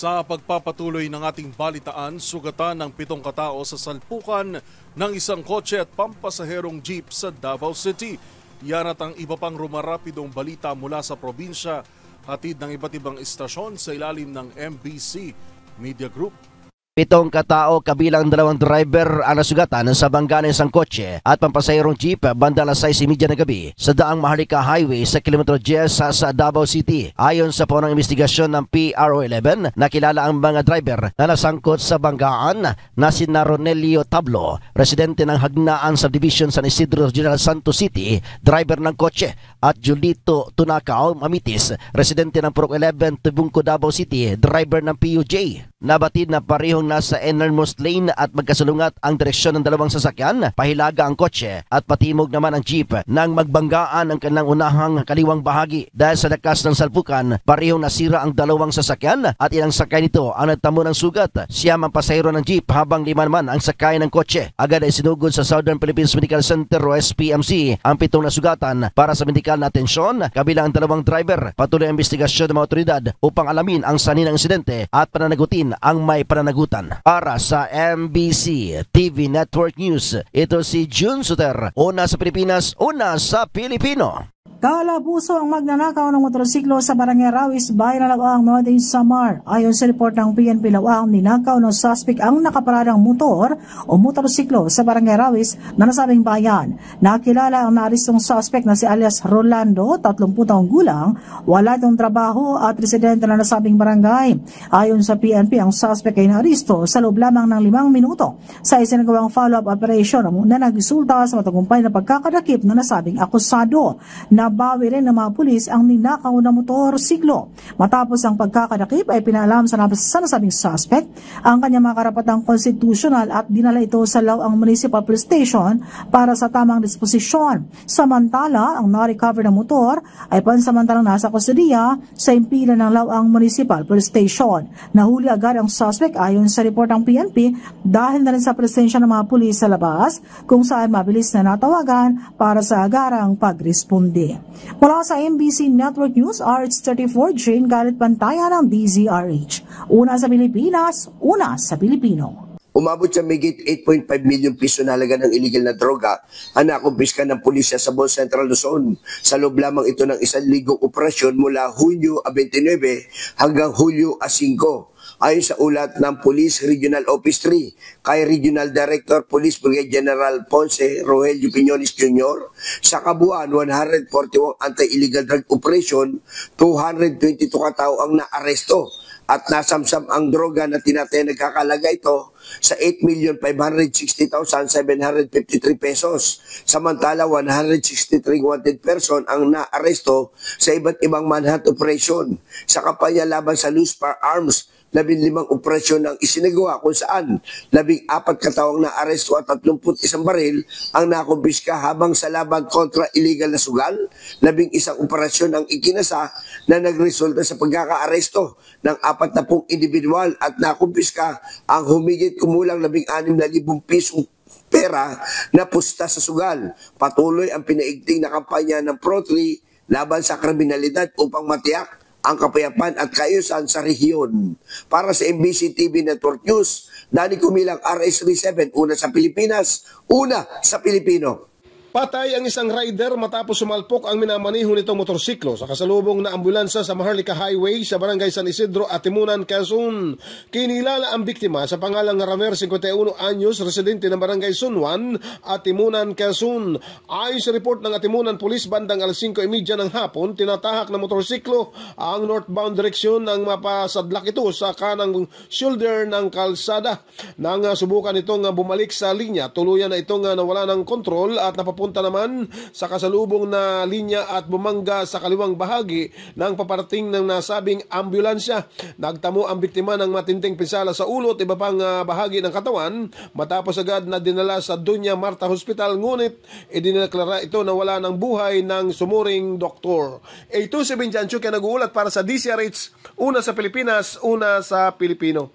Sa pagpapatuloy ng ating balitaan, sugatan ng 7 katao sa salpukan ng isang kotse at pampasaherong jeep sa Davao City. Yan at ang iba pang rumarapidong balita mula sa probinsya, hatid ng iba't ibang istasyon sa ilalim ng MBC Media Group. 7 katao kabilang 2 driver ang nasugatan sa bangga ng isang kotse at pampasahirong jeep banda alas 6:30 ng gabi sa daang Maharlika Highway sa kilometro 10 sa Davao City. Ayon sa punong investigasyon ng PRO11, nakilala ang mga driver na nasangkot sa banggaan na si Ronelio Tablo, residente ng Hagnaan Subdivision San Isidro, General Santos City, driver ng kotse, at Julito Tunacao Mamitis, residente ng Purok 11, Tubungco, Davao City, driver ng PUJ. Nabatid na parehong nasa innermost lane at magkasalungat ang direksyon ng dalawang sasakyan, pahilaga ang kotse at patimog naman ang jeep nang magbanggaan ang kanilang unahang kaliwang bahagi. Dahil sa lakas ng salpukan, parehong nasira ang dalawang sasakyan at ilang sakay nito ang nagtamo ng sugat. Siyam ang pasahero ng jeep habang 5 naman ang sakay ng kotse. Agad ay sinugod sa Southern Philippines Medical Center o SPMC ang 7 nasugatan para sa medikal na atensyon, kabilang ang 2 driver. Patuloy ang investigasyon ng mga otoridad upang alamin ang sanhi ng insidente at pananagutin ang may pananagutan. Para sa MBC TV Network News, ito si June Suter. Una sa Pilipinas, una sa Pilipino. Kalabuso ang magnanakaw ng motorsiklo sa Barangay Rawis, Bayan ng Lawaang, Northern Samar. Ayon sa report ng PNP Lawaang, ninakaw ng suspect ang nakaparadang motor o motorsiklo sa Barangay Rawis na nasabing bayan. Nakilala ang naaristong suspect na si alias Rolando, 30 taong gulang, wala itong trabaho at residente na nasabing barangay. Ayon sa PNP, ang suspect ay naaristo sa loob lamang ng 5 minuto sa isinagawang follow-up operation na nagresulta sa matagumpay na pagkakadakip na nasabing akusado. Nabawi rin ng mga pulis ang ninakaw na motorsiklo. Matapos ang pagkakadakip ay pinaalam sa nasabing suspect ang kanyang mga karapatang konstitusyonal at dinala ito sa Lawaang Municipal Police Station para sa tamang disposisyon. Samantala, ang na-recover na motor ay pansamantalang nasa kustodiya sa impilan ng Lawaang Municipal Police Station. Nahuli agad ang suspect ayon sa report ng PNP dahil na rin sa presensya ng mga pulis sa labas kung saan mabilis na natawagan para sa agarang pagresponde. Mula sa MBC Network News, RH34, Jane Galit Pantaya ng DZRH. Una sa Pilipinas, una sa Pilipino. Umabot sa migit 8.5 million piso na halaga ng illegal na droga ang nakumpiska ng pulisya sa Buong Central Luzon. Sa loob lamang ito ng 1 ligong operasyon mula Hunyo 29 hanggang Hulyo 5. Ayon sa ulat ng Police Regional Office 3 kay Regional Director Police Brigadier General Ponce Rogelio Piñones Jr., sa kabuuan 141 anti-illegal drug operation, 222 katao ang naaresto at nasamsam ang droga na tinatay nagkakalaga ito sa 8,560,753 pesos. Samantala, 163 wanted person ang naaresto sa iba't ibang manhunt operation. Sa kampanya laban sa loose firearms, 15 operasyon ang isinagawa kung saan 14 katawang naaresto at 31 baril ang nakumpiska, habang sa laban kontra illegal na sugal, 11 operasyon ang ikinasa na nagresulta sa pagkakaaresto ng 40 individual at nakumpiska ang humigit kumulang 16,000 pisong pera na pusta sa sugal. Patuloy ang pinaigting na kampanya ng Pro3 laban sa kriminalidad upang matiyak ang kapayapaan at kaayusan sa rehiyon. Para sa MBC TV Network News, Danny Kumilang, RH37, una sa Pilipinas, una sa Pilipino. Patay ang isang rider matapos sumalpok ang minamaneho nitong motorsiklo sa kasalubong na ambulansya sa Maharlika Highway sa Barangay San Isidro, Atimunan, Quezon. Kinilala ang biktima sa pangalang Ramer, 51 anyos, residente ng Barangay Sunwan, Atimunan, Quezon. Ayon sa report ng Atimunan Police, bandang alas 5:30 ng hapon, tinatahak ng motorsiklo ang northbound direksyon ng mapasadlak ito sa kanang shoulder ng kalsada. Nang subukan itong bumalik sa linya, tuluyan na itong nawala ng kontrol at napapunta naman sa kasalubong na linya at bumangga sa kaliwang bahagi ng paparating ng nasabing ambulansya. Nagtamo ang biktima ng matinding pinsala sa ulo at iba pang bahagi ng katawan matapos agad na dinala sa Doña Marta Hospital, ngunit idineklara ito na wala ng buhay ng sumuring doktor. Ito si Benjancho kaya nag-uulat para sa DZRH, una sa Pilipinas, una sa Pilipino.